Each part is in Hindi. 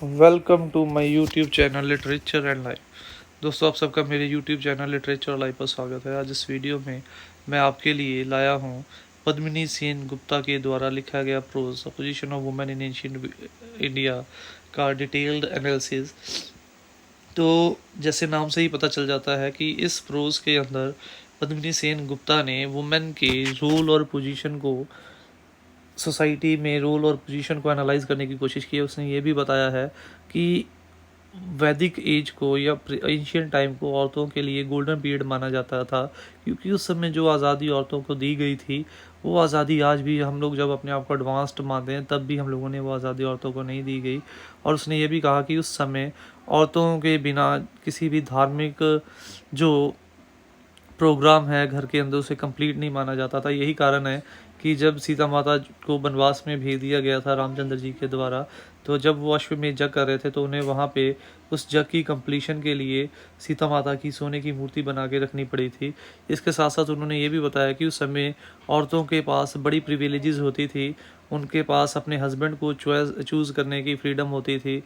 Welcome to my YouTube channel literature and life. दोस्तों, आप सबका मेरे यूट्यूब चैनल लिटरेचर और लाइफ पर स्वागत है। आज इस वीडियो में मैं आपके लिए लाया हूँ पद्मिनी सेन गुप्ता के द्वारा लिखा गया prose position of women in ancient India का डिटेल्ड एनालिसिस। तो जैसे नाम से ही पता चल जाता है कि इस प्रोज के अंदर पद्मिनी सेन गुप्ता ने वुमेन के रोल और पोजीशन को सोसाइटी में रोल और पोजीशन को एनालाइज करने की कोशिश की है। उसने ये भी बताया है कि वैदिक एज को या एंशियंट टाइम को औरतों के लिए गोल्डन पीरियड माना जाता था, क्योंकि उस समय जो आज़ादी औरतों को दी गई थी वो आज़ादी आज भी हम लोग जब अपने आप को एडवांस्ड मानते हैं तब भी हम लोगों ने वो आज़ादी औरतों को नहीं दी गई। और उसने ये भी कहा कि उस समय औरतों के बिना किसी भी धार्मिक जो प्रोग्राम है घर के अंदर उसे कंप्लीट नहीं माना जाता था। यही कारण है कि जब सीता माता को वनवास में भेज दिया गया था रामचंद्र जी के द्वारा, तो जब वो अश्वमेध जग कर रहे थे तो उन्हें वहाँ पे उस जग की कंप्लीशन के लिए सीता माता की सोने की मूर्ति बना के रखनी पड़ी थी। इसके साथ साथ उन्होंने ये भी बताया कि उस समय औरतों के पास बड़ी प्रिविलेजेस होती थी। उनके पास अपने हस्बैंड को चूज़ करने की फ्रीडम होती थी।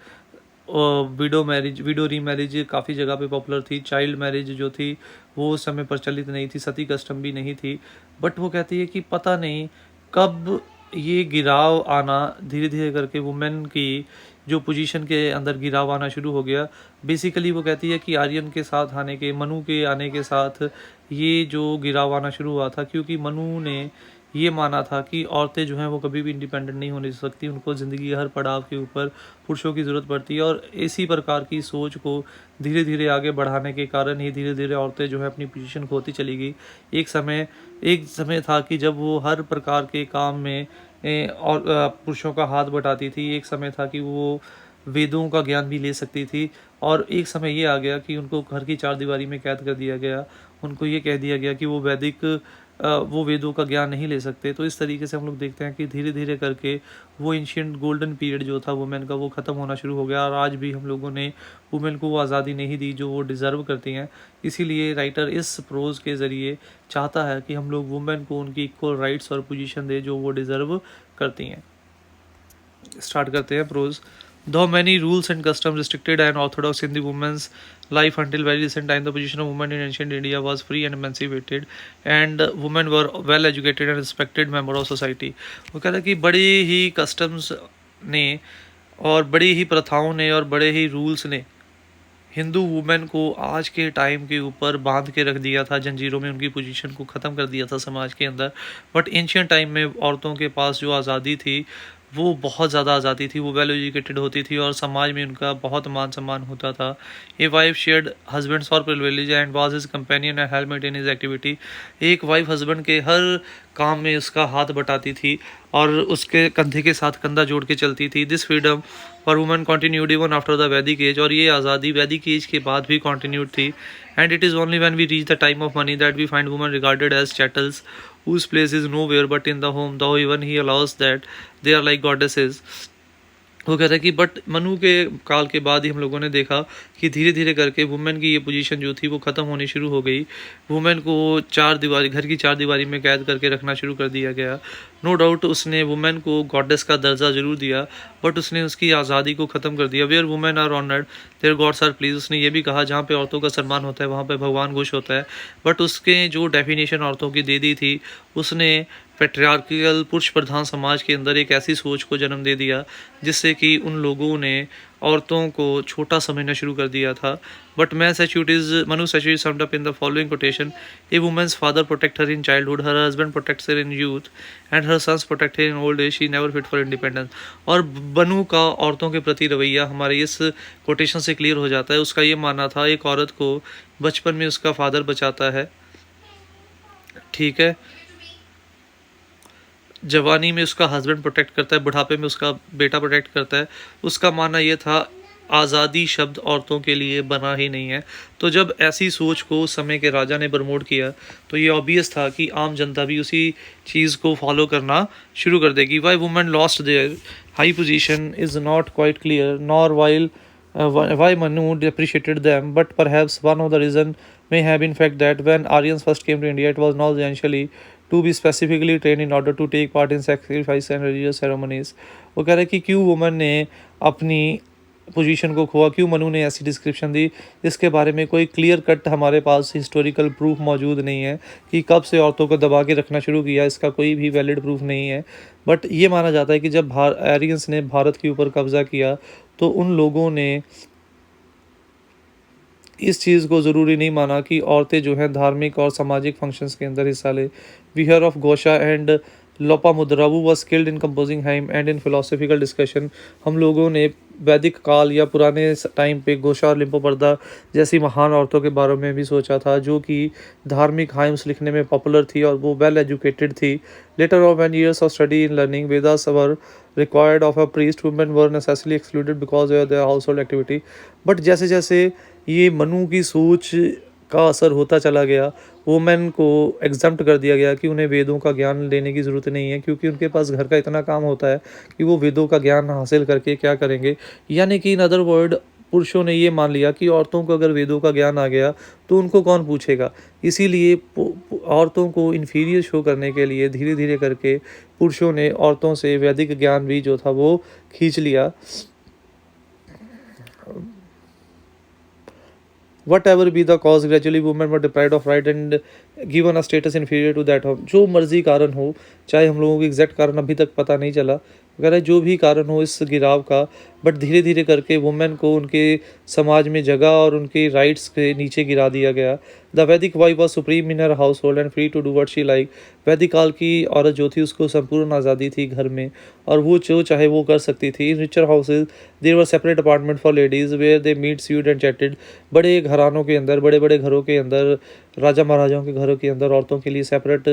विडो री मैरिज काफ़ी जगह पे पॉपुलर थी। चाइल्ड मैरिज जो थी वो उस समय प्रचलित नहीं थी। सती कस्टम भी नहीं थी। बट वो कहती है कि पता नहीं कब ये गिराव आना धीरे धीरे करके वुमेन की जो पोजीशन के अंदर गिराव आना शुरू हो गया। बेसिकली वो कहती है कि आर्यन के साथ आने के मनु के आने के साथ ये जो गिराव आना शुरू हुआ था, क्योंकि मनु ने ये माना था कि औरतें जो हैं वो कभी भी इंडिपेंडेंट नहीं होने सकती, उनको ज़िंदगी के हर पड़ाव के ऊपर पुरुषों की ज़रूरत पड़ती है। और इसी प्रकार की सोच को धीरे धीरे आगे बढ़ाने के कारण ही धीरे धीरे औरतें जो है अपनी पोजीशन खोती चली गई। एक समय था कि जब वो हर प्रकार के काम में और पुरुषों का हाथ बटाती थी। एक समय था कि वो वेदों का ज्ञान भी ले सकती थी। और एक समय ये आ गया कि उनको घर की चार दीवारी में कैद कर दिया गया। उनको ये कह दिया गया कि वो वेदों का ज्ञान नहीं ले सकते। तो इस तरीके से हम लोग देखते हैं कि धीरे धीरे करके वो एंशियंट गोल्डन पीरियड जो था वुमेन का वो ख़त्म होना शुरू हो गया। और आज भी हम लोगों ने वुमेन को वो आज़ादी नहीं दी जो वो डिज़र्व करती हैं। इसीलिए राइटर इस प्रोज़ के ज़रिए चाहता है कि हम लोग वुमेन को उनकी इक्वल राइट्स और पोजीशन दे जो वो डिज़र्व करती हैं। स्टार्ट करते हैं pros. Though many rules and customs restricted and orthodox in the woman's life until very recent time, the position of women in ancient India was free and emancipated, and women were well educated and respected member of society. वो कह रहा है कि बड़ी ही कस्टम्स ने और बड़ी ही प्रथाओं ने और बड़े ही रूल्स ने हिंदू वुमेन को आज के टाइम के ऊपर बांध के रख दिया था, जंजीरों में उनकी पोजीशन को ख़त्म कर दिया था समाज के अंदर। बट एंशियंट टाइम में औरतों के पास जो आज़ादी थी वो बहुत ज़्यादा आज़ादी थी। वो वेल एजुकेटेड होती थी और समाज में उनका बहुत मान सम्मान होता था। A wife shared husband's for privilege and was his companion and helpmate in his activity. एक वाइफ हस्बैंड के हर काम में उसका हाथ बटाती थी और उसके कंधे के साथ कंधा जोड़ के चलती थी। This freedom for women continued even after the वैदिक एज। और ये आज़ादी वैदिक एज के बाद भी कंटिन्यूड थी। And it is only when we reach the time of Manu that we find women regarded as chattels whose place is nowhere but in the home, though even he allows that they are like goddesses. वो कहता है कि बट मनु के काल के बाद ही हम लोगों ने देखा कि धीरे धीरे करके वुमेन की ये पोजीशन जो थी वो ख़त्म होनी शुरू हो गई। वुमेन को घर की चार दीवारी में कैद करके रखना शुरू कर दिया गया। नो डाउट उसने वुमेन को गॉडेस का दर्जा जरूर दिया, बट उसने उसकी आज़ादी को ख़त्म कर दिया। Where women are honoured there gods are pleased. उसने ये भी कहा जहाँ पे औरतों का सम्मान होता है वहाँ पे भगवान खुश होता है। बट उसके जो डेफिनेशन औरतों की दे दी थी उसने पैट्रियार्कियल पुरुष प्रधान समाज के अंदर एक ऐसी सोच को जन्म दे दिया जिससे कि उन लोगों ने औरतों को छोटा समझना शुरू कर दिया था। But Manu Sacheti summed up in the following quotation: A woman's father protect her in childhood, her husband protects her in youth, and her sons protect her in old age. She never fit for independence. और बनु का औरतों के प्रति रवैया हमारे इस कोटेशन से क्लियर हो जाता है। उसका ये मानना था एक औरत को बचपन में उसका फादर बचाता है, ठीक है, जवानी में उसका हस्बैंड प्रोटेक्ट करता है, बुढ़ापे में उसका बेटा प्रोटेक्ट करता है। उसका मानना ये था आज़ादी शब्द औरतों के लिए बना ही नहीं है। तो जब ऐसी सोच को उस समय के राजा ने प्रमोट किया तो ये ऑब्वियस था कि आम जनता भी उसी चीज़ को फॉलो करना शुरू कर देगी। Y women lost their high position is not quite clear nor why Manu depreciated them, but perhaps one of the reason may have been fact that when Aryans first came to India, it was not essentially to be specifically trained in order to take part in sacrifice and religious ceremonies. वो कह रहे हैं कि क्यों वुमन ने अपनी पोजीशन को खोआ, क्यों मनु ने ऐसी डिस्क्रिप्शन दी, इसके बारे में कोई क्लियर कट हमारे पास हिस्टोरिकल प्रूफ मौजूद नहीं है कि कब से औरतों को दबा के रखना शुरू किया, इसका कोई भी वैलिड प्रूफ नहीं है। बट ये माना जाता है कि जब आर्यंस ने भारत के ऊपर कब्जा किया तो उन लोगों ने इस चीज़ को ज़रूरी नहीं माना कि औरतें जो हैं धार्मिक और सामाजिक फंक्शंस के अंदर हिस्सा ले। We hear of Ghosha and Lopamudra who was skilled in composing hymn and in philosophical discussion। हम लोगों ने वैदिक काल या पुराने टाइम पे गोशा और लिम्पोपर्दा जैसी महान औरतों के बारे में भी सोचा था, जो कि धार्मिक हाइम्स लिखने में पॉपुलर थी और वो वेल एजुकेटेड थी। Later of an years of study in learning Vedas were required of a priest, women were necessarily excluded because of their household activity. But जैसे जैसे ये मनु की सोच का असर होता चला गया, वुमेन को एग्जम्प्ट कर दिया गया कि उन्हें वेदों का ज्ञान लेने की ज़रूरत नहीं है, क्योंकि उनके पास घर का इतना काम होता है कि वो वेदों का ज्ञान हासिल करके क्या करेंगे। यानी कि इन अदर वर्ड पुरुषों ने ये मान लिया कि औरतों को अगर वेदों का ज्ञान आ गया तो उनको कौन पूछेगा। इसीलिए औरतों को इन्फीरियर शो करने के लिए धीरे धीरे करके पुरुषों ने औरतों से वैदिक ज्ञान भी जो था वो खींच लिया। Whatever be the cause, gradually women were deprived of right and given a status inferior to that of। जो मर्जी कारण हो, चाहे हम लोगों को एग्जैक्ट कारण अभी तक पता नहीं चला, वगैरह जो भी कारण हो इस गिराव का, बट धीरे धीरे करके वुमेन को उनके समाज में जगह और उनके राइट्स के नीचे गिरा दिया गया। The Vedic wife was supreme in her household and free to do what she like. वैदिक काल की औरत जो थी उसको संपूर्ण आज़ादी थी घर में, और वो जो चाहे वो कर सकती थी। In richer houses there were separate apartment for ladies where they meet sewed and chatted. बड़े घरानों के अंदर, बड़े बड़े घरों के अंदर, राजा महाराजाओं के घरों के अंदर औरतों के लिए सेपरेट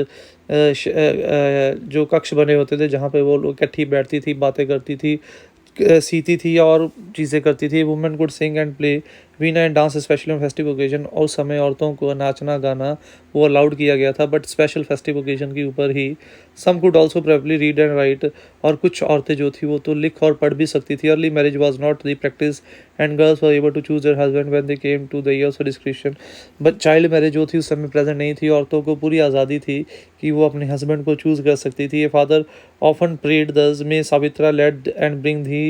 जो कक्ष बने होते थे, जहाँ पे वो लोग इकट्ठी बैठती थी, बातें करती थी, सीती थी और चीज़ें करती थी। Women could sing and play Veena and dance specially on festive occasion. और उस समय औरतों को नाचना गाना वो अलाउड किया गया था, बट स्पेशल फेस्टिव ओकेजन के ऊपर ही। Some could also probably read and write. और कुछ औरतें जो थी वो तो लिख और पढ़ भी सकती थी। Early marriage was not the practice and girls were able to choose their husband when they came to the years of description. But child marriage जो थी उस समय प्रेजेंट नहीं थी। औरतों को पूरी आज़ादी थी कि वो अपने हस्बैंड को चूज़ कर सकती थी। A father often prayed thus में Savitra led and bring the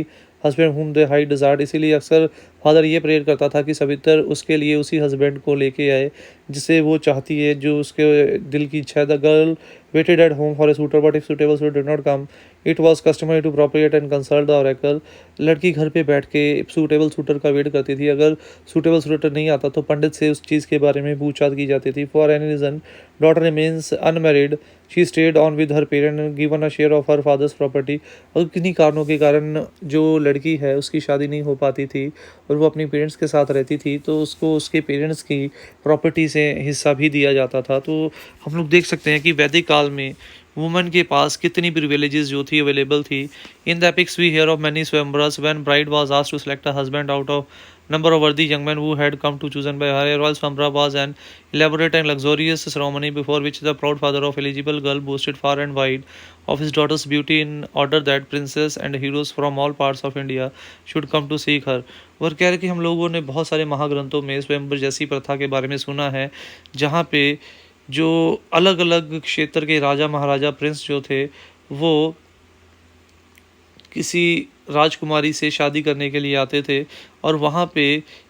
husband whom they high डिजार्ड। इसीलिए अक्सर फादर ये प्रेयर करता था कि सवित्र उसके लिए उसी हस्बैंड को लेके आए जिसे वो चाहती है, जो उसके दिल की इच्छा है। The girl waited at home for a suitor but if suitable suitor did not come it was customary to propitiate and consult the oracle. लड़की घर पे बैठ के सूटेबल सूटर का वेट करती थी। अगर सूटेबल सूटर नहीं आता तो पंडित से उस चीज़ के बारे में पूछताछ की जाती थी। For any reason daughter remains unmarried she stayed on with her parent and given a share of her father's property. और किन्हीं कारणों के कारण जो लड़की है उसकी शादी नहीं हो पाती थी और वो अपनी पेरेंट्स के साथ रहती थी, तो उसको उसके पेरेंट्स की प्रॉपर्टी से हिस्सा भी दिया जाता था। तो हम लोग देख सकते हैं कि वैदिक काल में वुमन के पास कितनी प्रिविलेजेस जो थी अवेलेबल थी। In the epics we hear of many swayamvaras when bride was asked to select a husband out of number of worthy young men who had come to chosen by her। royal swambra was an elaborate and luxurious ceremony before which the proud father of eligible girl boasted far and wide of his daughter's beauty in order that princes and heroes from all parts of India should come to seek her। और कह रहे कि हम लोगों ने बहुत सारे महाग्रंथों में स्वयंवर जैसी प्रथा के बारे में सुना है, जहाँ पे जो अलग अलग क्षेत्र के राजा महाराजा प्रिंस जो थे वो किसी राजकुमारी से शादी करने के लिए आते थे, और वहाँ पे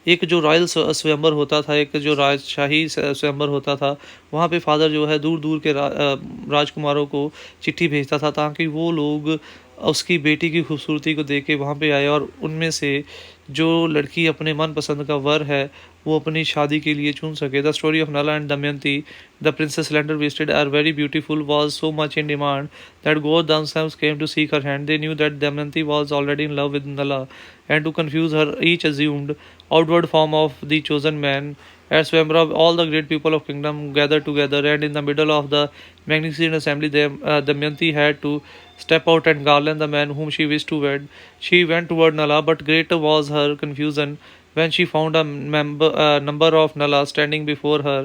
एक जो रॉयल स्वयंवर होता था, एक जो राजशाही स्वयंवर होता था, वहाँ पे फादर जो है दूर दूर के राजकुमारों को चिट्ठी भेजता था ताकि वो लोग उसकी बेटी की खूबसूरती को देख के वहाँ पे आए और उनमें से जो लड़की अपने मनपसंद का वर है वो अपनी शादी के लिए चुन सके। The story of Nala and Damayanti the princess slender waisted are very beautiful was so much in demand that gods themselves came to seek her hand। They knew that Damayanti was already in love with Nala, and to confuse her each assumed outward form of the chosen man। At Swayamvara all the great people of kingdom gathered together, and in the middle of the magnificent assembly Damayanti had to step out and garland the man whom she wished to wed। She went toward Nala, but great was her confusion when she found a number of Nala standing before her।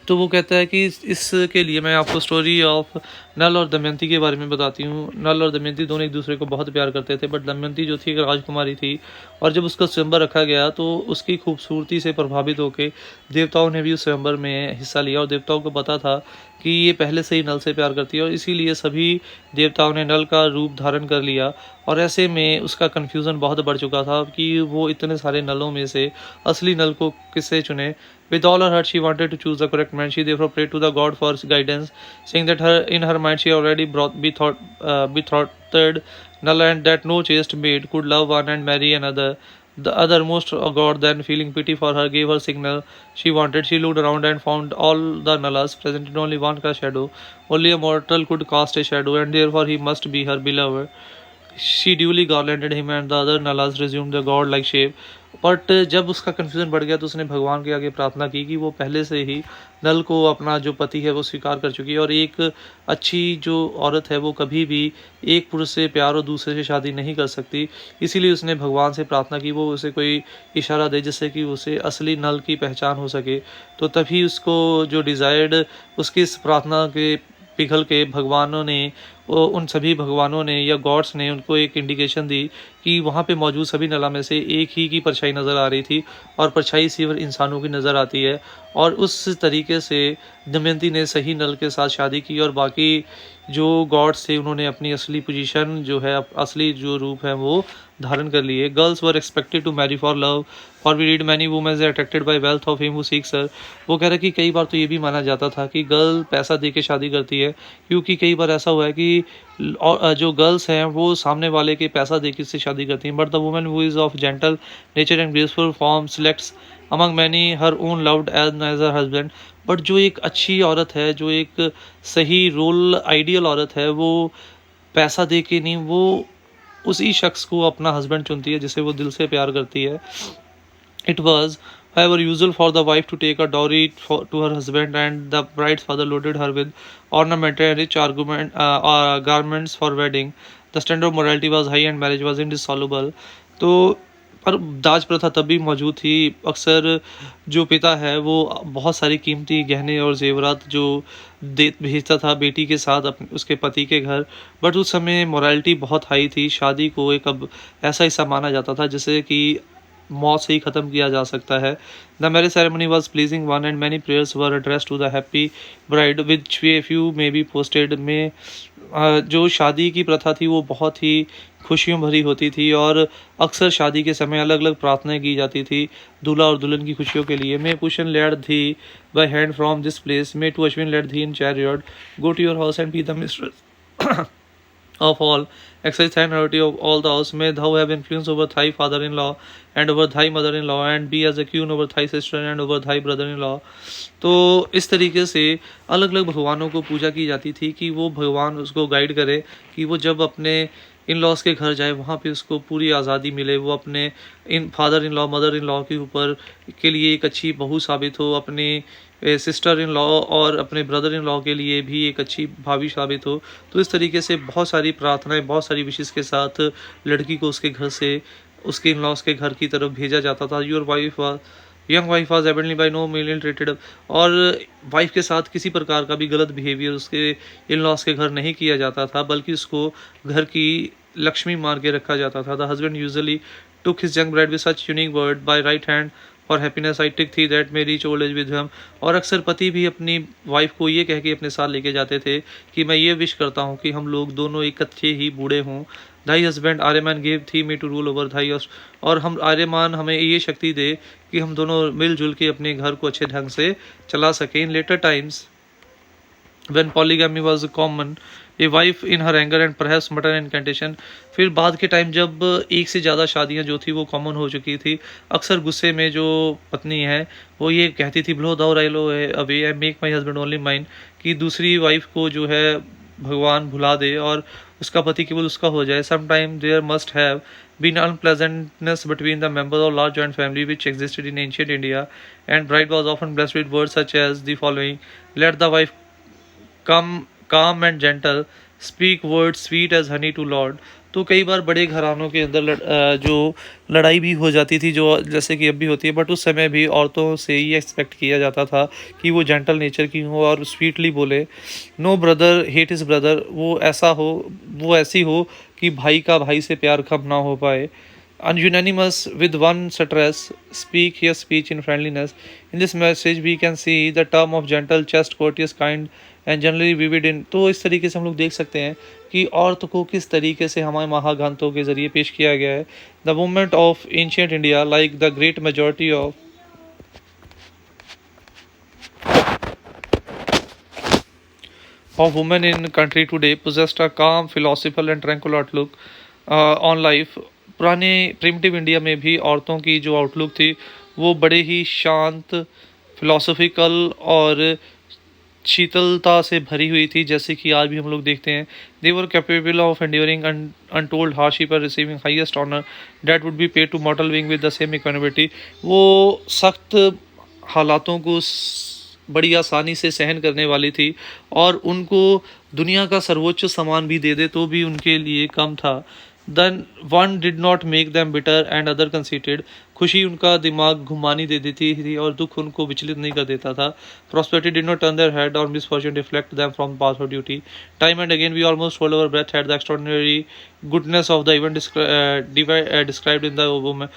तो वो कहता है कि इसके लिए मैं आपको स्टोरी ऑफ नल और दमयंती के बारे में बताती हूँ। नल और दमयंती दोनों एक दूसरे को बहुत प्यार करते थे, बट दमयंती जो थी एक राजकुमारी थी, और जब उसका स्वयंवर रखा गया तो उसकी खूबसूरती से प्रभावित होकर देवताओं ने भी उस स्वयंवर में हिस्सा लिया। और देवताओं को पता था कि ये पहले से ही नल से प्यार करती है और इसीलिए सभी देवताओं ने नल का रूप धारण कर लिया। और ऐसे में उसका कन्फ्यूज़न बहुत बढ़ चुका था कि वो इतने सारे नलों में से असली नल को किसे चुने। With all her heart, she wanted to choose the correct man. She therefore prayed to the god for guidance, saying that in her mind she already betrothed Nala, and that no chaste maid could love one and marry another. The othermost god then, feeling pity for her, gave her signal she wanted. She looked around and found all the Nalas present in only one shadow. Only a mortal could cast a shadow, and therefore he must be her beloved. She duly garlanded him and the other Nalas resumed their god-like shape. But जब उसका कन्फ्यूज़न बढ़ गया तो उसने भगवान के आगे प्रार्थना की कि वो पहले से ही नल को अपना जो पति है वो स्वीकार कर चुकी है और एक अच्छी जो औरत है वो कभी भी एक पुरुष से प्यार और दूसरे से शादी नहीं कर सकती। इसीलिए उसने भगवान से प्रार्थना की वो उसे कोई इशारा दे जिससे कि उसे असली नल की पहचान हो सके। तो तभी उसको जो डिज़ायर्ड उसकी इस प्रार्थना के पिघल के भगवानों ने उन सभी भगवानों ने या गॉड्स ने उनको एक इंडिकेशन दी कि वहाँ पे मौजूद सभी नला में से एक ही की परछाई नज़र आ रही थी और परछाई सिर्फ इंसानों की नज़र आती है। और उस तरीके से दमयंती ने सही नल के साथ शादी की और बाकी जो गॉड्स थे उन्होंने अपनी असली पोजीशन जो है असली जो रूप है वो धारण कर लिए। Girls were expected to marry for love, for we read many women's are attracted by wealth of him who seeks her. वो कह रहा है कि कई बार तो ये भी माना जाता था कि गर्ल पैसा दे के शादी करती है, क्योंकि कई बार ऐसा हुआ है कि जो गर्ल्स हैं वो सामने वाले के पैसा दे के से शादी करती हैं। But the woman who is of gentle nature and graceful form selects among many her own loved as her husband. But जो एक अच्छी औरत है, जो एक सही रोल आइडियल औरत है, वो पैसा दे के नहीं, वो उसी शख्स को अपना हस्बैंड चुनती है जिसे वो दिल से प्यार करती है। It was, however, usual for the wife to take a dowry to her husband, and the bride's father loaded her with ornamental and rich garments for wedding. The standard of morality was high and marriage was indissoluble. तो पर दाज प्रथा तब भी मौजूद थी। अक्सर जो पिता है वो बहुत सारी कीमती गहने और जेवरात जो दे भेजता था बेटी के साथ अपने उसके पति के घर। बट उस समय मोरालिटी बहुत हाई थी। शादी को एक अब ऐसा हिस्सा माना जाता था जिसे कि मौत से ही ख़त्म किया जा सकता है। The marriage ceremony was pleasing one and many prayers were address to the happy bride which we few may be posted में। जो शादी की प्रथा थी वो बहुत ही खुशियों भरी होती थी और अक्सर शादी के समय अलग अलग प्रार्थनाएं की जाती थी दूल्हा और दुल्हन की खुशियों के लिए। May Pushan lead thee by hand from this place, may to Ashwin lead thee in chariot, go to your house and be the mistress of all, exercise thy authority of all the house, may thou have influence over thy father-in-law and over thy mother-in-law, and be as a queen over thy sister and over thy brother-in-law। तो इस तरीके से अलग अलग भगवानों को पूजा की जाती थी कि वो भगवान उसको गाइड करे कि वो जब अपने इन लॉज के घर जाए वहाँ पे उसको पूरी आज़ादी मिले, वो अपने इन father in law mother in law के ऊपर के लिए एक अच्छी बहू साबित हो, अपने सिस्टर इन लॉ और अपने ब्रदर इन लॉ के लिए भी एक अच्छी भाभी साबित हो। तो इस तरीके से बहुत सारी प्रार्थनाएं बहुत सारी विशेष के साथ लड़की को उसके घर से उसके इन लॉज के घर की तरफ भेजा जाता था। Your wife young wife was evidently by no mean treated, और वाइफ के साथ किसी प्रकार का भी गलत बिहेवियर उसके इन लॉज के घर नहीं किया जाता था, बल्कि उसको घर की लक्ष्मी मान के रखा जाता था। The husband usually took his young bride with such unique word by right hand for happiness I take thee that may reach old age with him। और अक्सर पति भी अपनी वाइफ को ये कह के अपने साथ लेके जाते थे कि मैं ये विश करता हूँ कि हम लोग दोनों इकट्ठे ही बूढ़े हों। दाई हस्बैंड आर्यमान गेव थी मी टू रूल ओवर दाई, और हम आर्यमान हमें ये शक्ति दे कि हम दोनों मिलजुल के अपने घर को अच्छे ढंग से चला सकें। In later times when polygamy was common, a wife in her anger and perhaps mutter incantation। फिर बाद के टाइम जब एक से ज़्यादा शादियां जो थी वो कॉमन हो चुकी थी, अक्सर गुस्से में जो पत्नी है वो ये कहती थी blow thou rival away I make my husband only mine, कि दूसरी वाइफ को जो है भगवान भुला दे और उसका पति केवल उसका हो जाए। Sometime there must have been unpleasantness between the members of large joint family which existed in ancient India, and bride was often blessed with words such as the following: let the wife calm and gentle, speak words sweet as honey to lord। तो कई बार बड़े घरानों के अंदर जो लड़ाई भी हो जाती थी, जो जैसे कि अब भी होती है, बट उस समय भी औरतों से ये एक्सपेक्ट किया जाता था कि वो जेंटल नेचर की हो और स्वीटली बोले। No brother hate is brother, वो ऐसी हो कि भाई का भाई से प्यार कम ना हो पाए। unanimous with one stress, speak your speech in friendliness. In this message we can see the term of gentle, just, courteous, kind and generally vivid in. तो इस तरीके से हम लोग देख सकते हैं कि औरत को किस तरीके से हमारे महाग्रंथों के जरिए पेश किया गया है. The movement of ancient India, like the great majority of women in country today possessed a calm, philosophical and tranquil outlook on life. पुराने प्रिमिटिव इंडिया में भी औरतों की जो आउटलुक थी वो बड़े ही शांत, फिलोसफिकल और शीतलता से भरी हुई थी, जैसे कि आज भी हम लोग देखते हैं. They were capable of enduring untold hardship और receiving highest honour that would be paid to model wing with the same equanimity. वो सख्त हालातों को बड़ी आसानी से सहन करने वाली थी और उनको दुनिया का सर्वोच्च सम्मान भी दे दे तो भी उनके लिए कम था. Then one did not make them bitter and other conceited. खुशी उनका दिमाग घुमानी दे देती थी और दुख उनको विचलित नहीं कर देता था. Prosperity did not turn their head और misfortune reflect them from path of duty. Time and again we almost hold our breath at the extraordinary goodness of the event described in the women.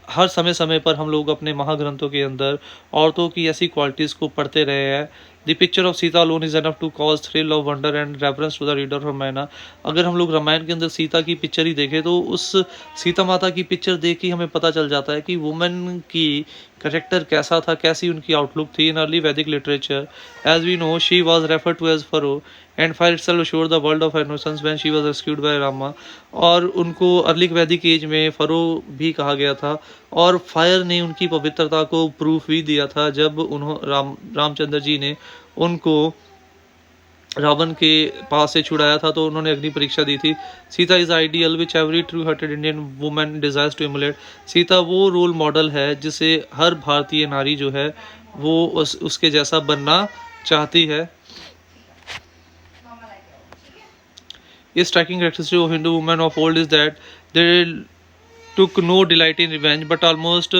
हर समय समय पर हम लोग अपने महाग्रंथों के अंदर औरतों की ऐसी क्वालिटीज़ को पढ़ते रहे हैं. The picture of Sita alone is enough to cause thrill of wonder and reference to the reader of Ramayana. अगर हम लोग रामायण के अंदर सीता की पिक्चर ही देखें तो उस सीता माता की पिक्चर देख के हमें पता चल जाता है कि वुमेन की करेक्टर कैसा था, कैसी उनकी आउटलुक थी. In early Vedic literature as we know she was refer to as furrow and fire itself assured the world of innocence when she was rescued by Rama. और उनको अर्ली वैदिक एज में फरो भी कहा गया था और फायर ने उनकी पवित्रता को प्रूफ भी दिया था जब रामचंद्र जी ने उनको रावण के पास से छुड़ाया था तो उन्होंने अग्नि परीक्षा दी थी. Sita is ideal which every true hearted Indian women desires to emulate. Sita वो रोल मॉडल है जिसे हर भारतीय नारी जो है वो उसके जैसा बनना चाहती है. A striking characteristic of Hindu women of old is that they took no delight in revenge, but almost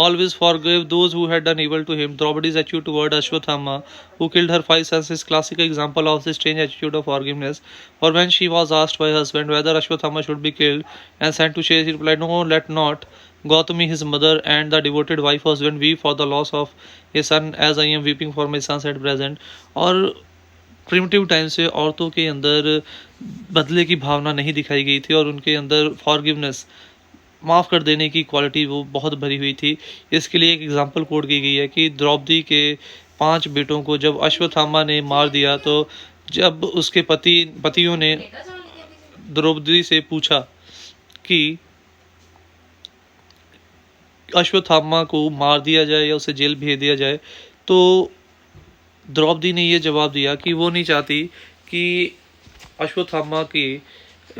always forgave those who had done evil to him. Draupadi's attitude toward Ashwatthama, who killed her 5 sons, is classic example of this strange attitude of forgiveness. For when she was asked by her husband whether Ashwatthama should be killed and sent to Chase, he replied, "No, let not. Gautami, his mother, and the devoted wife husband weep for the loss of his son, as I am weeping for my sons at present." और प्रिमिटिव टाइम से औरतों के अंदर बदले की भावना नहीं दिखाई गई थी और उनके अंदर फॉरगिवनेस, माफ़ कर देने की क्वालिटी वो बहुत भरी हुई थी. इसके लिए एक एग्जांपल कोट की गई है कि द्रौपदी के 5 बेटों को जब अश्वत्थामा ने मार दिया तो जब उसके पतियों ने द्रौपदी से पूछा कि अश्वत्थामा को मार दिया जाए या उसे जेल भेज दिया जाए तो द्रौपदी ने ये जवाब दिया कि वो नहीं चाहती कि अश्वत्थामा की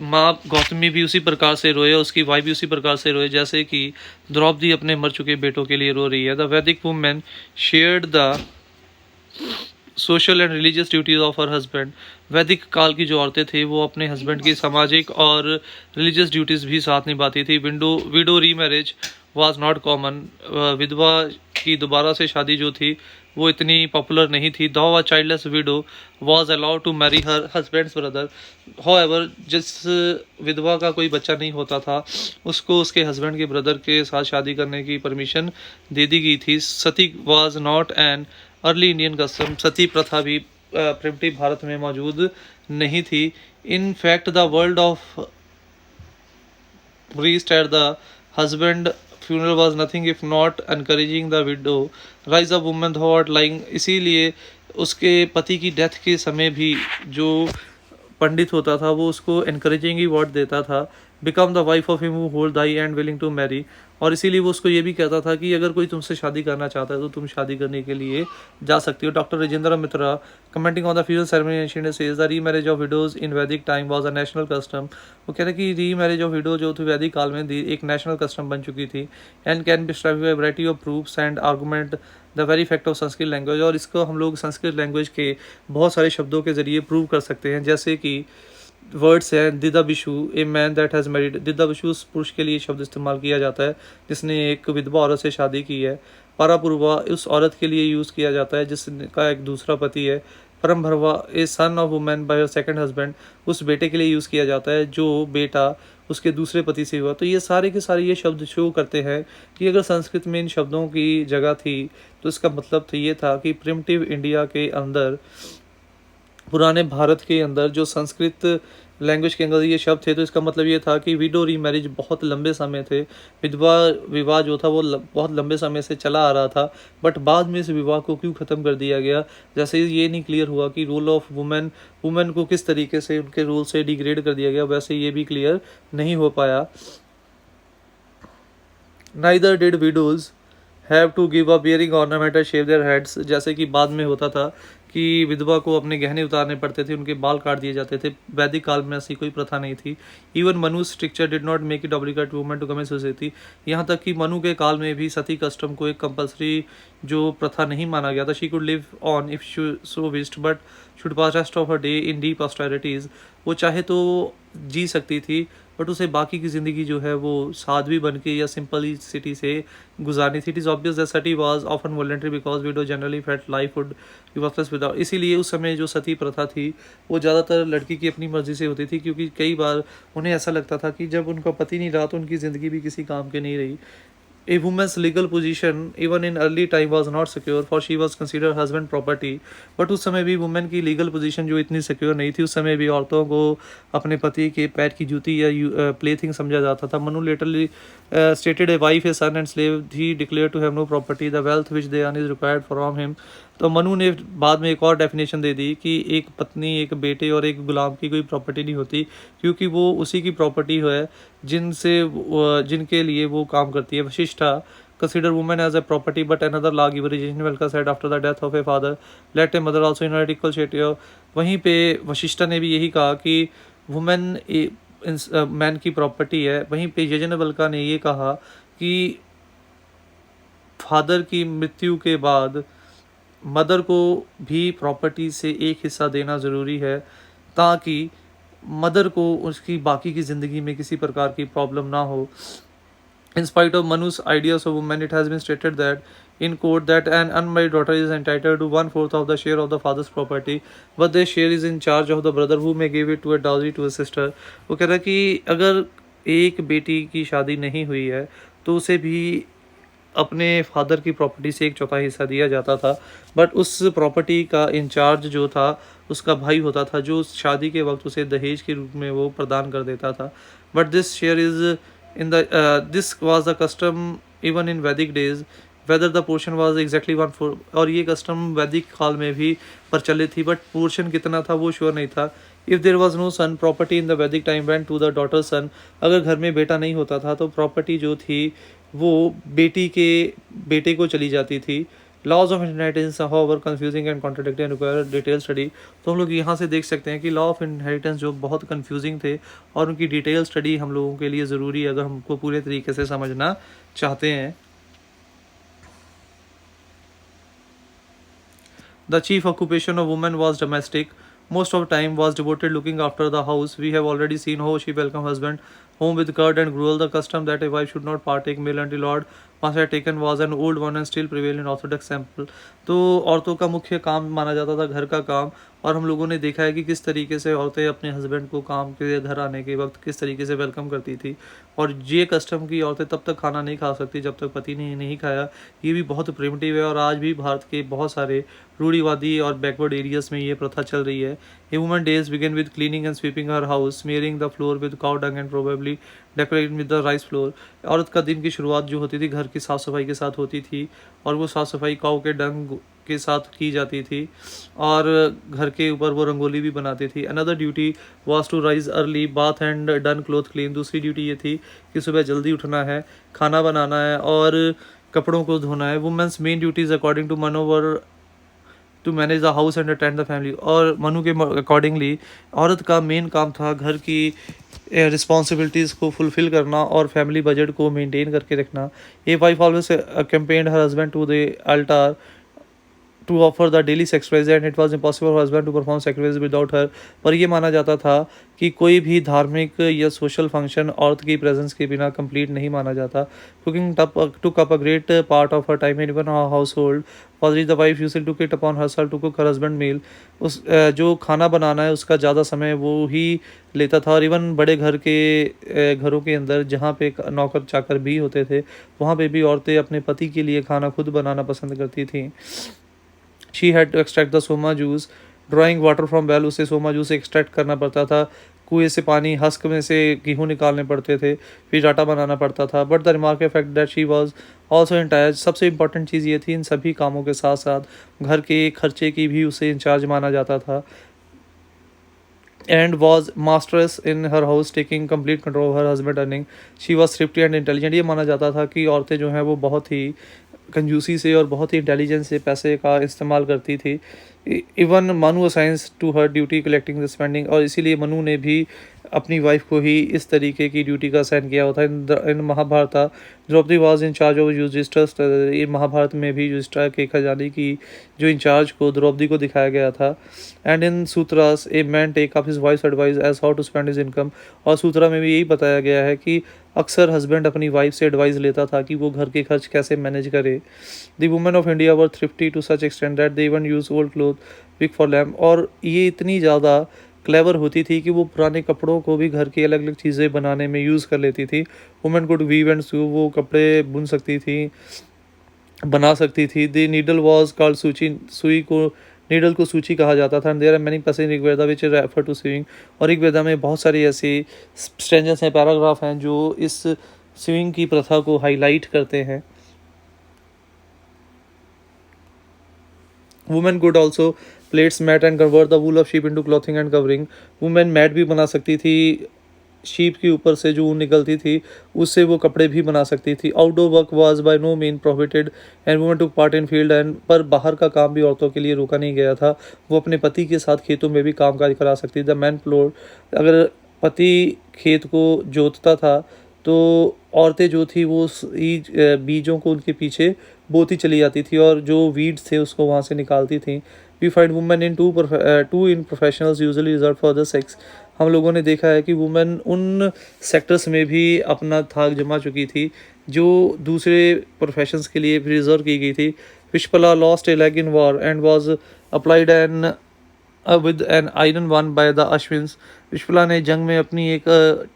माँ गौतमी भी उसी प्रकार से रोए, उसकी वाइफ भी उसी प्रकार से रोए जैसे कि द्रौपदी अपने मर चुके बेटों के लिए रो रही है. द वैदिक women shared the social and religious duties of her husband. वैदिक काल की जो औरतें थी वो अपने हस्बैंड की सामाजिक और रिलीजियस ड्यूटीज भी साथ निभाती थी. Window remarriage was not common. विधवा की दोबारा से शादी जो थी वो इतनी पॉपुलर नहीं थी. Though a childless widow was allowed to marry her husband's brother. However जिस विधवा का कोई बच्चा नहीं होता था उसको उसके हस्बैंड के ब्रदर के साथ शादी करने की परमिशन दे दी गई थी. Sati was not an early Indian custom. Sati प्रथा भी प्रिमिटिव भारत में मौजूद नहीं थी. In fact the world of priest at the husband funeral was nothing if not encouraging the widow rise of woman thought lying. इसीलिए उसके पति की डेथ के समय भी जो पंडित होता था वो उसको encouraging ही वर्ड देता था, become the wife of him who hold thy and willing to marry. और इसीलिए वो उसको ये भी कहता था कि अगर कोई तुमसे शादी करना चाहता है तो तुम शादी करने के लिए जा सकती हो. Doctor Rajendra Mitra commenting on the funeral ceremony says the री मैरिज ऑफ विडोज इन वैदिक time was a national custom. वो कहते हैं कि री मैरिज ऑफ विडो जो थी वैदिक काल में एक नेशनल कस्टम बन चुकी थी. And can be describe by variety of proofs and argument the very fact of Sanskrit language. और इसको हम लोग संस्कृत लैंग्वेज के बहुत सारे शब्दों के जरिए प्रूव कर सकते हैं, जैसे कि वर्ड्स हैं दिदा बिशु a man that has married. दिदा बिशु उस पुरुष के लिए शब्द इस्तेमाल किया जाता है जिसने एक विधवा औरत से शादी की है. पारापूर्वा उस औरत के लिए यूज़ किया जाता है जिसका एक दूसरा पति है. परम भरवा a son of women by her second husband उस बेटे के लिए यूज़ किया जाता है जो बेटा उसके दूसरे पति से हुआ। तो ये सारे के सारे ये शब्द शो करते हैं कि अगर संस्कृत में इन शब्दों की जगह थी तो इसका मतलब तो ये था कि प्रिमिटिव इंडिया के अंदर, पुराने भारत के अंदर जो संस्कृत लैंग्वेज के अंदर ये शब्द थे, तो इसका मतलब ये था कि विडो रीमैरिज बहुत लंबे समय थे, विधवा विवाह जो था वो बहुत लंबे समय से चला आ रहा था। बट बाद में इस विवाह को क्यों ख़त्म कर दिया गया, जैसे ये नहीं क्लियर हुआ कि रोल ऑफ वुमेन वुमेन को किस तरीके से उनके रोल से डिग्रेड कर दिया गया, वैसे ये भी क्लियर नहीं हो पाया। Neither did widows have to give a bearing ornament shave their heads, जैसे कि बाद में होता था कि विधवा को अपने गहने उतारने पड़ते थे, उनके बाल काट दिए जाते थे। वैदिक काल में ऐसी कोई प्रथा नहीं थी। Even Manu stricture did not make it obligate women to come in society, यहाँ तक कि मनु के काल में भी सती कस्टम को एक कंपलसरी जो प्रथा नहीं माना गया था। She could live on if so wished but should pass rest of her day in deep austerities, वो चाहे तो जी सकती थी बट उसे बाकी की ज़िंदगी जो है वो साध्वी बन के या सिंपलिसिटी से गुजारनी थी। It is obvious that Sati was often voluntary because window generally felt life would be worthless without, इसीलिए उस समय जो सती प्रथा थी वो ज़्यादातर लड़की की अपनी मर्जी से होती थी, क्योंकि कई बार उन्हें ऐसा लगता था कि जब उनका पति नहीं रहा तो उनकी ज़िंदगी भी किसी काम की नहीं रही। A woman's legal position even in early time was not secure for she was considered husband property, but उस समय भी वुमेन की लीगल पोजीशन जो इतनी सिक्योर नहीं थी, उस समय भी औरतों को अपने पति के पैर की जूती या प्लेथिंग समझा जाता था। Manu latterly stated a wife, a son and slave he declared to have no property, the wealth which they earn is required from him। तो मनु ने बाद में एक और डेफिनेशन दे दी कि एक पत्नी, एक बेटे और एक गुलाम की कोई प्रॉपर्टी नहीं होती, क्योंकि वो उसी की प्रॉपर्टी है जिनके लिए वो काम करती है। Vashishtha consider woman as a property, but another lawgiver Yajnavalkya said after the death of a father let a mother also inherit equal share। वहीं पे वशिष्ठा ने भी यही कहा कि वुमेन मैन की प्रॉपर्टी है। वहीं पे यजनवल्क्य ने ये कहा कि फादर की मृत्यु के बाद मदर को भी प्रॉपर्टी से एक हिस्सा देना ज़रूरी है, ताकि मदर को उसकी बाकी की ज़िंदगी में किसी प्रकार की प्रॉब्लम ना हो। In spite of Manu's ideas of women, it has been stated that in court that an unmarried daughter is entitled to 1/4 of the share of the father's property, but their share is in charge of the brother who may give it to a dowry to a sister। वो कह रहा है कि अगर एक बेटी की शादी नहीं हुई है तो उसे भी अपने फादर की प्रॉपर्टी से 1/4 हिस्सा दिया जाता था, बट उस प्रॉपर्टी का इंचार्ज जो था उसका भाई होता था, जो शादी के वक्त उसे दहेज के रूप में वो प्रदान कर देता था। But this share is in the this was the custom even in Vedic days, whether the portion was exactly 1/4, और ये कस्टम वैदिक काल में भी प्रचलित थी, बट पोर्शन कितना था वो श्योर नहीं था। If there was no son property in the Vedic time went to the daughter son, अगर घर में बेटा नहीं होता था तो प्रॉपर्टी जो थी वो बेटी के बेटे को चली जाती थी। Laws of inheritance however confusing and contradicting require detail study. तो हम लोग यहाँ से देख सकते हैं कि लॉ ऑफ इनहेरिटेंस जो बहुत कंफ्यूजिंग थे और उनकी डिटेल स्टडी हम लोगों के लिए ज़रूरी है अगर हमको पूरे तरीके से समझना चाहते हैं। The chief occupation of woman was domestic. Most of time was devoted looking after the house. We have already seen how she welcomed husband home with curd and gruel. The custom that a wife should not partake meal until Lord must have taken was an old one and still prevail in Orthodox temple। तो औरतों का मुख्य काम माना जाता था घर का काम, और हम लोगों ने देखा है कि किस तरीके से औरतें अपने हस्बैंड को काम के लिए घर आने के वक्त किस तरीके से वेलकम करती थी। और ये कस्टम की औरतें तब तक खाना नहीं खा सकती जब तक पति ने नहीं खाया, ये भी बहुत प्रिमिटिव है और आज भी भारत के बहुत सारे रूढ़िवादी और बैकवर्ड एरियाज में ये प्रथा चल रही है। A woman days begin with cleaning and sweeping her house, smearing the floor with cow dung and probably decorating with the rice flour. औरत का दिन की शुरुआत जो होती थी घर की साफ़ सफाई के साथ होती थी, और वो साफ़ सफाई काऊ के डंग के साथ की जाती थी, और घर के ऊपर वो रंगोली भी बनाती थी। Another duty was to rise early, bath and don cloth clean. दूसरी ड्यूटी ये थी कि सुबह जल्दी उठना है, खाना बनाना है और कपड़ों को धोना है। Women's main duties according to Manu were to manage the house and attend the family. और मनु के अकॉर्डिंगली औरत का मेन काम था घर की रिस्पॉन्सिबिलिटीज़ को फुलफ़िल करना और फैमिली बजट को मेंटेन करके रखना। A wife always accompanied her husband to the altar to offer the daily sacrifice and it was impossible for husband to perform sacrifice without her। पर ये माना जाता था कि कोई भी धार्मिक या सोशल फंक्शन औरत की प्रेजेंस के बिना कंप्लीट नहीं माना जाता। Cooking took up a great part of her time in even her household। For the wife usually took it upon herself to cook her husband meal. जो खाना बनाना है उसका ज़्यादा समय वो ही लेता था। और इवन बड़े घरों के अंदर जहाँ पे नौकर चाकर भी होते थे, वहाँ पे भी औरतें अपने पति के लिए खाना खुद बनाना पसंद करती थीं। She had to extract the soma juice drawing water from well. उसे सोमा जूस एक्सट्रैक्ट करना पड़ता था, कुएं से पानी, हस्क में से गेहूँ निकालने पड़ते थे, फिर आटा बनाना पड़ता था। But the remark fact that she was also in charge. सबसे इंपॉर्टेंट चीज़ ये थी, इन सभी कामों के साथ साथ घर के खर्चे की भी उसे इंचार्ज माना जाता था। And was masters in her house taking complete control of her husband earning. She was thrifty and intelligent. ये माना जाता था कि औरतें जो हैं वो बहुत ही कंजूसी से और बहुत ही इंटेलिजेंस से पैसे का इस्तेमाल करती थी। Even Manu assigns to her duty collecting the spending. और इसीलिए मनु ने भी अपनी वाइफ को ही इस तरीके की ड्यूटी का असाइन किया होता है। In Mahabharata Draupadi was in charge of Yudhishthira. ये महाभारत में भी युधिष्ठिर के खजाने की जो इंचार्ज को द्रौपदी को दिखाया गया था। And in sutras a man take up his wife advice as how to spend his income. और सूत्रा में भी यही बताया गया है कि अक्सर हस्बैंड अपनी वाइफ से एडवाइस लेता था कि वो घर के खर्च कैसे मैनेज करे। The women of India were thrifty to such extend that they even use old cloth pick for lamp. और ये इतनी ज़्यादा क्लेवर होती थी कि वो पुराने कपड़ों को भी घर की अलग अलग चीज़ें बनाने में यूज़ कर लेती थी। वुमेन कुड वीव एंड सू। वो कपड़े बुन सकती थी, बना सकती थी। द नीडल वॉज कॉल्ड सूची। सुई को नीडल को सूची कहा जाता था। There are many passage in Rigveda which refer to swing. और ऋग्वेदा में बहुत सारी ऐसी स्ट्रेंजर्स हैं, पैराग्राफ हैं जो इस स्विंग की प्रथा को हाईलाइट करते हैं। Women could also plaits mat and convert the wool of sheep into clothing and covering. Women mat भी बना सकती थी, शीप के ऊपर से जो ऊन निकलती थी उससे वो कपड़े भी बना सकती थी। Outdoor work was by no mean prohibited and women took part in field and. पर बाहर का काम भी औरतों के लिए रोका नहीं गया था। वो अपने पति के साथ खेतों में भी कामकाज करा सकती थी। The man प्लोड। अगर पति खेत को जोतता था तो औरतें जो थी वो बीजों को उनके पीछे बोती चली जाती थी और जो वीड्स थे उसको वहाँ से निकालती थी। We find women in to in professionals usually reserve for the sex. हम लोगों ने देखा है कि वुमेन उन सेक्टर्स में भी अपना धाक जमा चुकी थी जो दूसरे प्रोफेशंस के लिए रिजर्व की गई थी। Vishpala lost a leg in war and was applied an with an iron one by the Ashvins. Vishpala ने जंग में अपनी एक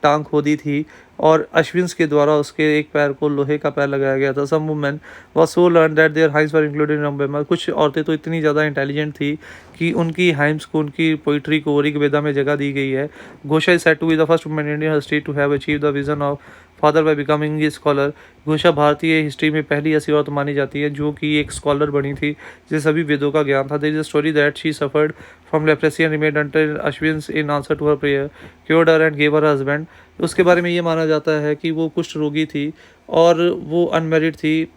टांग खो दी थी और अश्विन्स के द्वारा उसके एक पैर को लोहे का पैर लगाया गया था। Some women was so learn that their hymns were included in Rigveda. कुछ औरतें तो इतनी ज़्यादा इंटेलिजेंट थी कि उनकी हाइम्स को, उनकी पोइट्री को ऋग्वेदा में जगह दी गई है। Ghosha is said to be the first women in Indian history to have achieve the vision of father by becoming a scholar. Ghosha भारतीय हिस्ट्री में पहली ऐसी औरत मानी जाती है जो कि एक स्कॉलर बनी थी, जिसे सभी वेदों का ज्ञान था। There is a story that she suffered from leprosy and remained until Ashvins in answer to her prayer cured her and gave her husband. उसके बारे में ये माना जाता है कि वो कुष्ठ रोगी थी और वो अनमेरिड थी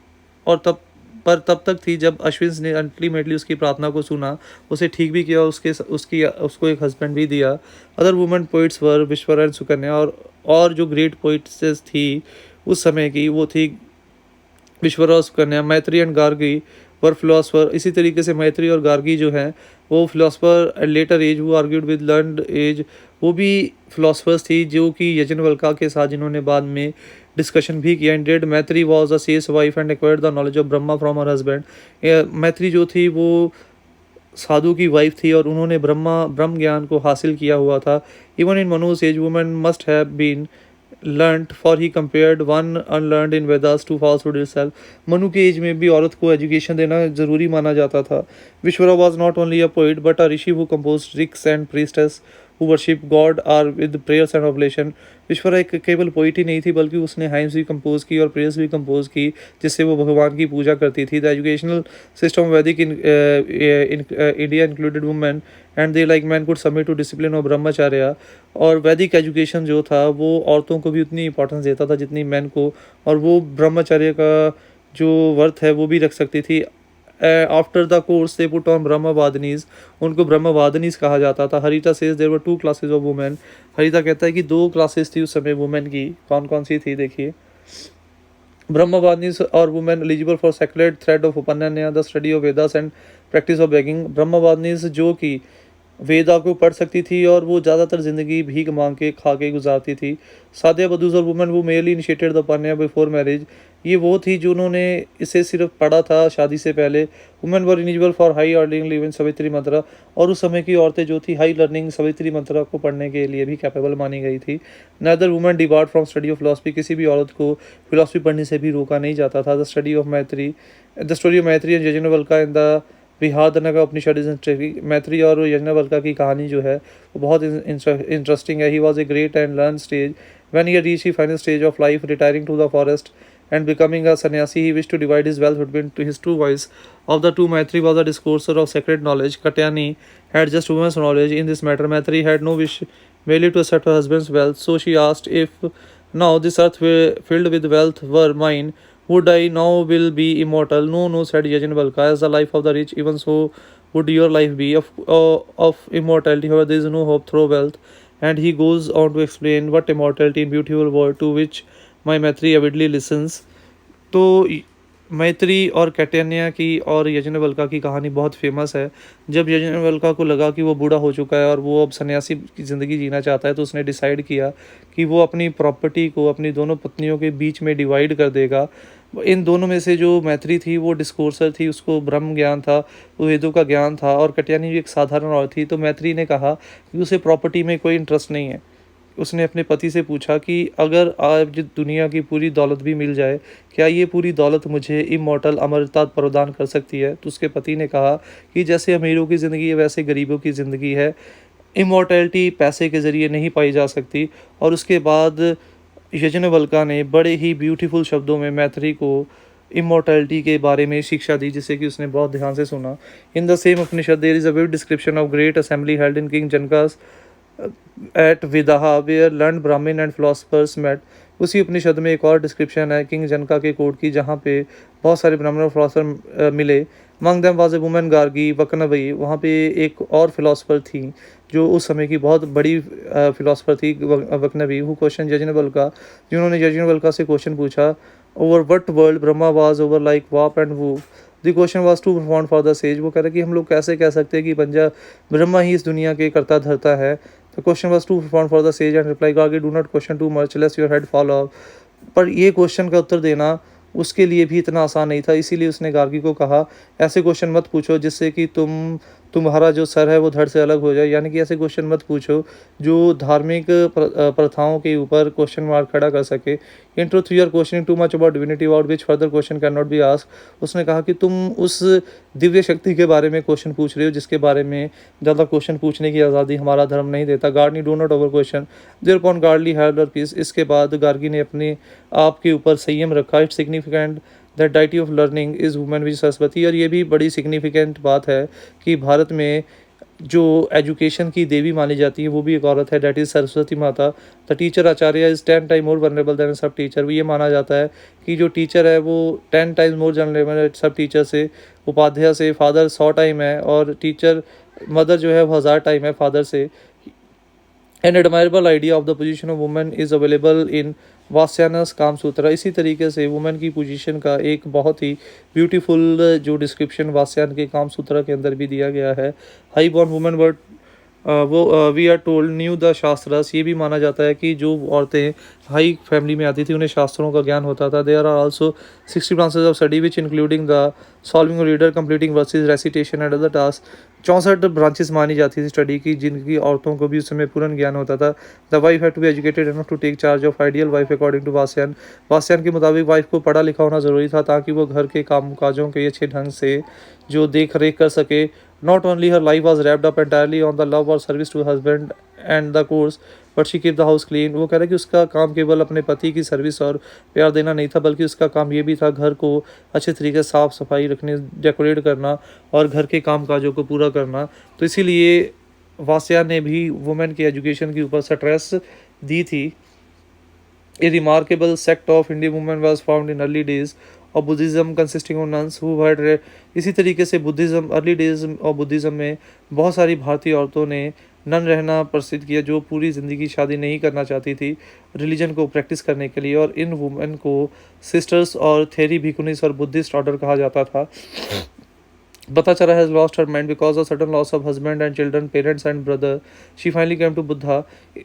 और तब तक थी जब अश्विन्स ने अल्टीमेटली उसकी प्रार्थना को सुना, उसे ठीक भी किया, उसको एक हस्बैंड भी दिया। Other women poets were Vishwara and Sukanya. और जो ग्रेट पोइट्स थी उस समय की वो थी विश्वरा और सुकन्या। मैत्री एंड गार्गी वर फिलोसफर। इसी तरीके से मैत्री और गार्गी जो हैं वो फिलोसफर लेटर एज वो आर्ग्यूड विद लर्नड एज। वो भी फिलोसफर्स थी जो कि यजनवल्का के साथ जिन्होंने बाद में डिस्कशन भी किया। इंडेड मैत्री was a says wife and acquired the knowledge of Brahma from her husband. मैत्री जो थी वो साधु की वाइफ थी और उन्होंने ब्रह्म ज्ञान को हासिल किया हुआ था। Even in Manu's age women must have been learnt for he compared one unlearned in Vedas to falsehood itself। Manu के एज में भी औरत को एजुकेशन देना जरूरी माना जाता था। विश्वरा was not only a poet but a rishi who composed rigs and priestess who worship God are with prayers and oblation। विश्वरा एक केवल पोइट ही नहीं थी बल्कि उसने हाइम्स भी कंपोज की और प्रेयर्स भी कंपोज की जिससे वो भगवान की पूजा करती थी। The educational system Vedic in India included women and they like man could submit to discipline of brahmacharya. और वैदिक एजुकेशन जो था वो औरतों को भी उतनी इंपॉर्टेंस देता था जितनी मैन को, और वो ब्रह्मचर्य का जो वर्थ है वो भी रख सकती थी। After the course they put on brahmavadinis. उनको ब्रह्मवादिनीज कहा जाता था। Harita says there were 2 classes of women. Harita कहता है कि 2 क्लासेस थी उस समय वुमेन की। कौन कौन सी थी देखिए। ब्रह्मवादिनीज और women eligible for sacred thread of upanayana the study of Vedas and practice of begging. Brahmavadinis जो कि वेदा को पढ़ सकती थी और वो ज़्यादातर ज़िंदगी भीख मांग के खा के गुजारती थी। सादिया बदूस और women who merely initiated the पन्या बिफोर मैरिज, ये वो थी जिन्होंने इसे सिर्फ पढ़ा था शादी से पहले। Women were eligible for high learning live in Savitri mantra, और उस समय की औरतें जो थी हाई लर्निंग सावित्री मंत्रा को पढ़ने के लिए भी कैपेबल मानी गई थी। नदर women debarred from study of philosophy, किसी भी औरत को फिलोसफी पढ़ने से भी रोका नहीं जाता था। The study of Maitri, the story of Maitri and Yajnavalkya in the Brihadaranyaka Upanishad is interesting. Maitri और यज्ञवल्क्य की कहानी जो है वो बहुत इंटरेस्टिंग है। He was a great and learn stage when he had reached the final stage of life, retiring to the forest and becoming a sannyasi, he wished to divide his wealth between his two wives. Of the two, Maitri was a discourser of sacred knowledge. Katyani had just women's knowledge. In this matter, Maitri had no wish merely to accept her husband's wealth. So she asked, if now this earth filled with wealth were mine, would I now will be immortal? No, no, said Yajnavalkya. As the life of the rich, even so would your life be. Of immortality, however, there is no hope through wealth. And he goes on to explain what immortality in beautiful word to which my Maitri avidly listens. तो मैत्री और कैटेनिया की और यज्ञवल्क्य की कहानी बहुत फेमस है। जब यज्ञवल्क्य को लगा कि वो बूढ़ा हो चुका है और वो अब सन्यासी की ज़िंदगी जीना चाहता है, तो उसने डिसाइड किया कि वो अपनी प्रॉपर्टी को अपनी दोनों पत्नियों के बीच में डिवाइड कर देगा। इन दोनों में से जो मैत्री थी वो डिस्कोर्सर थी, उसको ब्रह्म ज्ञान था, वो वेदों का ज्ञान था, और कटियानी भी एक साधारण औरत थी। तो मैत्री ने कहा कि उसे प्रॉपर्टी में कोई इंटरेस्ट नहीं है। उसने अपने पति से पूछा कि अगर आज दुनिया की पूरी दौलत भी मिल जाए, क्या ये पूरी दौलत मुझे इमॉर्टल अमरता प्रदान कर सकती है? तो उसके पति ने कहा कि जैसे अमीरों की ज़िंदगी है वैसे गरीबों की ज़िंदगी है, इमॉर्टैलिटी पैसे के ज़रिए नहीं पाई जा सकती। और उसके बाद यज्ञवल्क्य ने बड़े ही ब्यूटीफुल शब्दों में मैत्री को इमॉर्टैलिटी के बारे में शिक्षा दी, जिसे कि उसने बहुत ध्यान से सुना। In the same Upanishad there is a vivid description of great assembly held in king Janaka's at Videha where learn Brahman and philosophers met. उसी उपनिषद में एक और डिस्क्रिप्शन है किंग जनका के कोर्ट की, जहाँ पे बहुत सारे ब्राह्मण और फिलोसफर मिले। Among them was a woman Gargi Vachaknavi, वहाँ पे एक और फिलोसफर थी जो उस समय की बहुत बड़ी फिलोसफर थी, वकनवी, हु क्वेश्चन यज्ञवल्क्य, जिन्होंने यज्ञवल्क्य से क्वेश्चन पूछा over what world Brahma was woven like warp and woof. The question was too profound for the sage. वो कह रहे कि हम लोग कैसे कह सकते हैं कि ब्रह्मा ही इस दुनिया के करता धरता है। The question was too profound for the sage and reply Gargi do not question too much lest your head fall off. पर ये क्वेश्चन का उत्तर देना उसके लिए भी इतना आसान नहीं था, इसीलिए उसने गार्गी को कहा ऐसे क्वेश्चन मत पूछो जिससे कि तुम्हारा जो सर है वो धड़ से अलग हो जाए। यानी कि ऐसे क्वेश्चन मत पूछो जो धार्मिक प्रथाओं के ऊपर क्वेश्चन मार्क खड़ा कर सके। In truth you are questioning too much about divinity about which further question can not be asked. उसने कहा कि तुम उस दिव्य शक्ति के बारे में क्वेश्चन पूछ रहे हो जिसके बारे में ज़्यादा क्वेश्चन पूछने की आज़ादी हमारा धर्म नहीं देता। Gargi do not over question their upon guardedly held और पीस। इसके बाद गार्गी ने अपने आप के ऊपर संयम रखा। It's significant that deity of learning is women which Saraswati. और ये भी बड़ी सिग्निफिकेंट बात है कि भारत में जो एजुकेशन की देवी मानी जाती है वो भी एक औरत है, that is Saraswati Mata. The teacher acharya is 10 time more venerable than sub teacher. ये माना जाता है कि जो टीचर है वो 10 टाइम्स मोर जनरेबल है सब टीचर से, उपाध्याय से। फादर 100 टाइम है और टीचर मदर जो है वो 1000 टाइम है फादर से। An admirable idea of the position of women is available in Vatsyayana's Kama Sutra. इसी तरीके से वुमेन की पोजीशन का एक बहुत ही ब्यूटीफुल जो डिस्क्रिप्शन वास्यान के काम सूत्रा के अंदर भी दिया गया है। High born women were we are told knew the shastras. ये भी माना जाता है कि जो औरतें हाई फैमिली में आती थी उन्हें शास्त्रों का ज्ञान होता था। There are also 60 branches of study which including the solving riddle completing verses recitation and other task. 64 branches मानी जाती थी स्टडी की, जिनकी औरतों को भी उस समय पूर्ण ज्ञान होता था। The wife had to be educated enough to take charge of ideal wife according to Vatsyayan. Vatsyayan के मुताबिक वाइफ को पढ़ा लिखा होना ज़रूरी था ताकि वो घर के काम काजों के अच्छे ढंग से जो देख रेख कर सके। Not only her life was wrapped up entirely on the love or service to her husband and the course, but she kept the house clean। वो कह रहा है कि उसका काम केवल अपने पति की सर्विस और प्यार देना नहीं था, बल्कि उसका काम ये भी था घर को अच्छे तरीके से साफ़ सफाई रखने, डेकोरेट करना और घर के काम काजों को पूरा करना। तो इसीलिए वास्या ने भी वुमेन के एजुकेशन के ऊपर स्ट्रेस दी थी। A remarkable sect of Indian women was found in early days of Buddhism consisting of nuns who had इसी तरीके से बुद्धिज़्म अर्ली डेज और बुद्धिज़्म में बहुत सारी भारतीय औरतों ने नन रहना प्रसिद्ध किया जो पूरी ज़िंदगी शादी नहीं करना चाहती थी रिलीजन को प्रैक्टिस करने के लिए। और इन वुमेन को सिस्टर्स और थेरी भिकुनिस और बुद्धिस्ट ऑर्डर कहा जाता था। Batachara has lost her mind because of sudden loss of husband and children, parents and brother. She finally came to Buddha.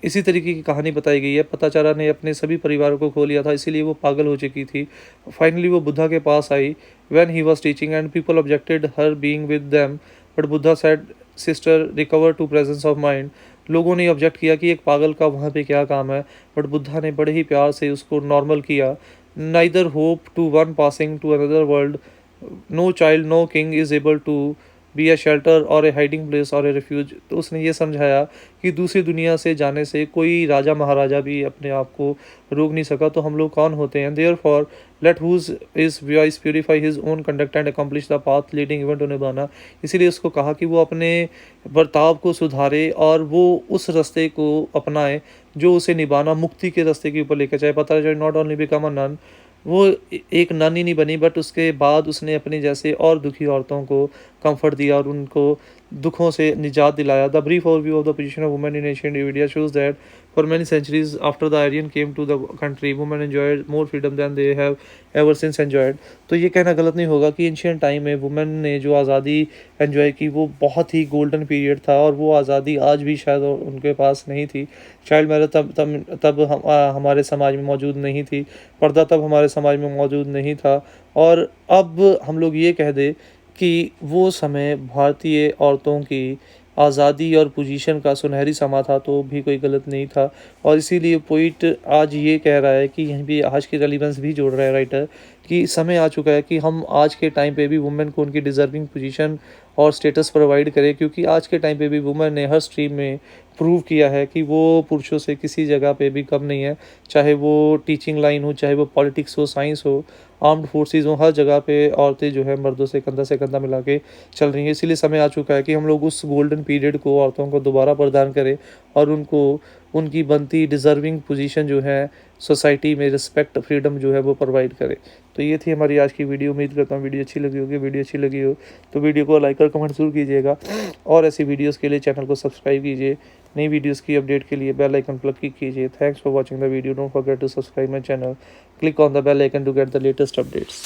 इसी तरीके की कहानी बताई गई है। पताचारा ने अपने सभी परिवारों को खो लिया था, इसीलिए वो पागल हो चुकी थी। फाइनली वो बुद्धा के पास आई when he was teaching and people objected her being with them, but Buddha said, sister, recover to presence of mind. लोगों ने ऑब्जेक्ट किया कि एक पागल का वहाँ पे क्या काम है, बट बुद्धा ने बड़े ही प्यार से उसको नॉर्मल किया। Neither hope to one passing to another world. No child, no king is able to be a shelter or a hiding place or a refuge. तो उसने ये समझाया कि दूसरी दुनिया से जाने से कोई राजा महाराजा भी अपने आप को रोक नहीं सका, तो हम लोग कौन होते हैं। Therefore, let whose is wise purify his own conduct and accomplish the path leading even to nirvana. इसीलिए उसको कहा कि वो अपने बर्ताव को सुधारे और वो उस रास्ते को अपनाए जो उसे निभाना मुक्ति के रास्ते के ऊपर लेकर जाए। पता चले not only become a nun, वो एक नन ही नहीं बनी, बट उसके बाद उसने अपने जैसे और दुखी औरतों को कंफर्ट दिया और उनको दुखों से निजात दिलाया। The brief overview of the position of women in ancient India shows that for many centuries after the Aryan came to the country, women enjoyed more freedom than they have ever since enjoyed. तो ये कहना गलत नहीं होगा कि एंशियंट टाइम में वुमेन ने जो आज़ादी एंजॉय की वो बहुत ही गोल्डन पीरियड था, और वो आज़ादी आज भी शायद उनके पास नहीं थी। चाइल्ड मैरिज तब हमारे समाज में मौजूद नहीं थी, पर्दा तब हमारे समाज में मौजूद नहीं था। और अब हम लोग ये कह दें कि वो समय भारतीय औरतों की आज़ादी और पोजीशन का सुनहरी समा था, तो भी कोई गलत नहीं था। और इसीलिए पोइट आज ये कह रहा है कि यहीं भी आज की रेलिवेंस भी जोड़ रहा है राइटर, कि समय आ चुका है कि हम आज के टाइम पे भी वुमेन को उनकी डिज़र्विंग पोजीशन और स्टेटस प्रोवाइड करें, क्योंकि आज के टाइम पे भी वुमेन ने हर स्ट्रीम में प्रूव किया है कि वो पुरुषों से किसी जगह पे भी कम नहीं है। चाहे वो टीचिंग लाइन हो, चाहे वो पॉलिटिक्स हो, साइंस हो, आर्म्ड फोर्सेस हो, हर जगह पे औरतें जो है मर्दों से कंधा मिला के चल रही हैं। इसीलिए समय आ चुका है कि हम लोग उस गोल्डन पीरियड को औरतों को दोबारा प्रदान करें और उनको उनकी बनती डिज़र्विंग पोजीशन जो है सोसाइटी में, रिस्पेक्ट, फ्रीडम जो है वो प्रोवाइड करें। तो ये थी हमारी आज की वीडियो। उम्मीद करता हूँ वीडियो अच्छी लगी होगी। वीडियो अच्छी लगी हो तो वीडियो को लाइक और कमेंट ज़रूर कीजिएगा, और ऐसी वीडियोज़ के लिए चैनल को सब्सक्राइब कीजिए। नई वीडियोज़ की अपडेट के लिए बेल आइकन पर क्लिक कीजिए। Thanks for watching the video. Don't forget to subscribe my channel. Click on the bell icon to get the latest updates.